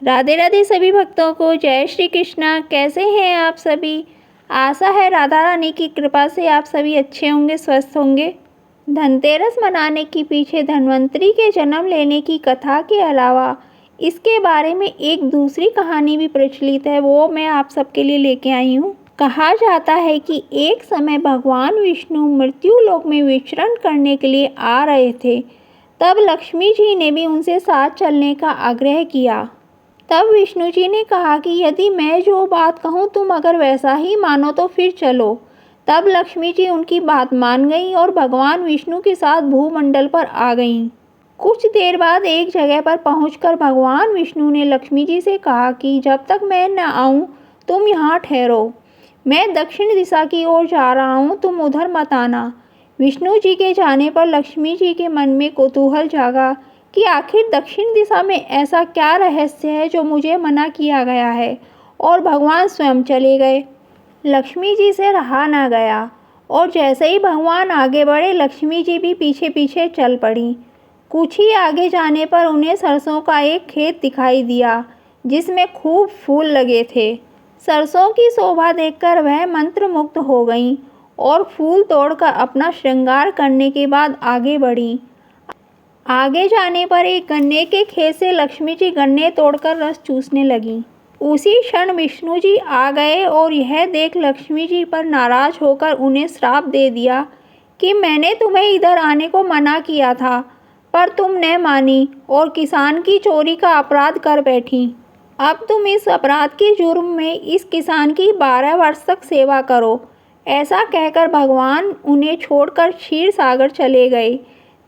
राधे राधे सभी भक्तों को जय श्री कृष्णा। कैसे हैं आप सभी? आशा है राधा रानी की कृपा से आप सभी अच्छे होंगे, स्वस्थ होंगे। धनतेरस मनाने के पीछे धन्वंतरी के जन्म लेने की कथा के अलावा इसके बारे में एक दूसरी कहानी भी प्रचलित है, वो मैं आप सबके लिए लेके आई हूँ। कहा जाता है कि एक समय भगवान विष्णु मृत्यु लोक में विचरण करने के लिए आ रहे थे। तब लक्ष्मी जी ने भी उनसे साथ चलने का आग्रह किया। तब विष्णु जी ने कहा कि यदि मैं जो बात कहूँ तुम अगर वैसा ही मानो तो फिर चलो। तब लक्ष्मी जी उनकी बात मान गईं और भगवान विष्णु के साथ भूमंडल पर आ गईं। कुछ देर बाद एक जगह पर पहुंचकर भगवान विष्णु ने लक्ष्मी जी से कहा कि जब तक मैं न आऊं तुम यहाँ ठहरो। मैं दक्षिण दिशा की ओर जा रहा हूँ, तुम उधर मत आना। विष्णु जी के जाने पर लक्ष्मी जी के मन में कौतूहल जागा कि आखिर दक्षिण दिशा में ऐसा क्या रहस्य है जो मुझे मना किया गया है, और भगवान स्वयं चले गए। लक्ष्मी जी से रहा ना गया और जैसे ही भगवान आगे बढ़े लक्ष्मी जी भी पीछे पीछे चल पड़ी। कुछ ही आगे जाने पर उन्हें सरसों का एक खेत दिखाई दिया जिसमें खूब फूल लगे थे। सरसों की शोभा देखकर वह मंत्रमुग्ध हो गईं और फूल तोड़कर अपना श्रृंगार करने के बाद आगे बढ़ी। आगे जाने पर एक गन्ने के खेत से लक्ष्मी जी गन्ने तोड़कर रस चूसने लगीं। उसी क्षण विष्णु जी आ गए और यह देख लक्ष्मी जी पर नाराज होकर उन्हें श्राप दे दिया कि मैंने तुम्हें इधर आने को मना किया था, पर तुम न मानी और किसान की चोरी का अपराध कर बैठी। अब तुम इस अपराध के जुर्म में इस किसान की 12 वर्ष तक सेवा करो। ऐसा कहकर भगवान उन्हें छोड़कर क्षीर सागर चले गए।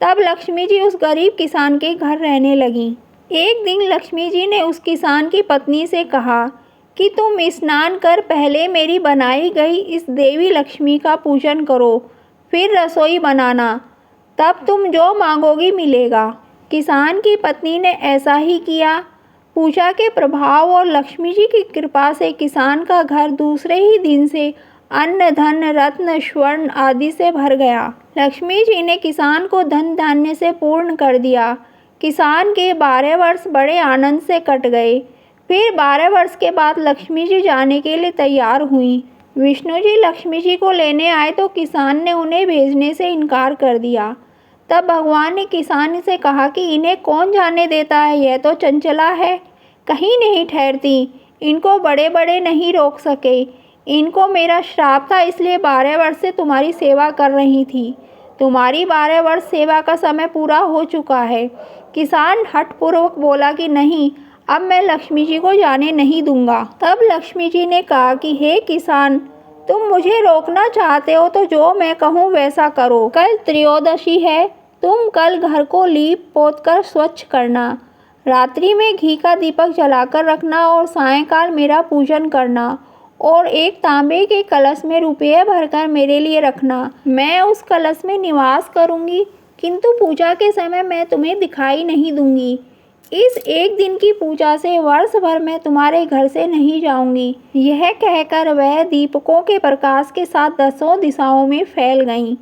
तब लक्ष्मी जी उस गरीब किसान के घर रहने लगीं। एक दिन लक्ष्मी जी ने उस किसान की पत्नी से कहा कि तुम स्नान कर पहले मेरी बनाई गई इस देवी लक्ष्मी का पूजन करो, फिर रसोई बनाना, तब तुम जो मांगोगी मिलेगा। किसान की पत्नी ने ऐसा ही किया। पूजा के प्रभाव और लक्ष्मी जी की कृपा से किसान का घर दूसरे ही दिन से अन्न धन रत्न स्वर्ण आदि से भर गया। लक्ष्मी जी ने किसान को धन धान्य से पूर्ण कर दिया। किसान के 12 वर्ष बड़े आनंद से कट गए। फिर 12 वर्ष के बाद लक्ष्मी जी जाने के लिए तैयार हुई। विष्णु जी लक्ष्मी जी को लेने आए तो किसान ने उन्हें भेजने से इनकार कर दिया। तब भगवान ने किसान से कहा कि इन्हें कौन जाने देता है, यह तो चंचला है, कहीं नहीं ठहरती, इनको बड़े बड़े नहीं रोक सके। इनको मेरा श्राप था, इसलिए 12 वर्ष से तुम्हारी सेवा कर रही थी। तुम्हारी 12 वर्ष सेवा का समय पूरा हो चुका है। किसान हठपूर्वक बोला कि नहीं, अब मैं लक्ष्मी जी को जाने नहीं दूंगा। तब लक्ष्मी जी ने कहा कि हे किसान, तुम मुझे रोकना चाहते हो तो जो मैं कहूँ वैसा करो। कल त्रयोदशी है, तुम कल घर को लीप पोत कर स्वच्छ करना। रात्रि में घी का दीपक जलाकर रखना और सायंकाल मेरा पूजन करना और एक तांबे के कलश में रुपये भरकर मेरे लिए रखना। मैं उस कलश में निवास करूंगी, किंतु पूजा के समय मैं तुम्हें दिखाई नहीं दूंगी। इस एक दिन की पूजा से वर्ष भर मैं तुम्हारे घर से नहीं जाऊंगी। यह कहकर वह दीपकों के प्रकाश के साथ 10 दिशाओं में फैल गईं।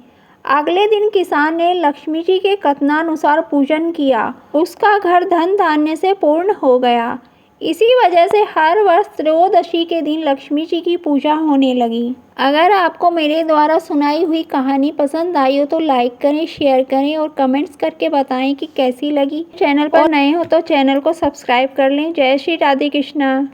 अगले दिन किसान ने लक्ष्मी जी के कथनानुसार पूजन किया। उसका घर धन धान्य से पूर्ण हो गया। इसी वजह से हर वर्ष त्रयोदशी के दिन लक्ष्मी जी की पूजा होने लगी। अगर आपको मेरे द्वारा सुनाई हुई कहानी पसंद आई हो तो लाइक करें, शेयर करें और कमेंट्स करके बताएं कि कैसी लगी। चैनल पर नए हो तो चैनल को सब्सक्राइब कर लें। जय श्री राधे कृष्णा।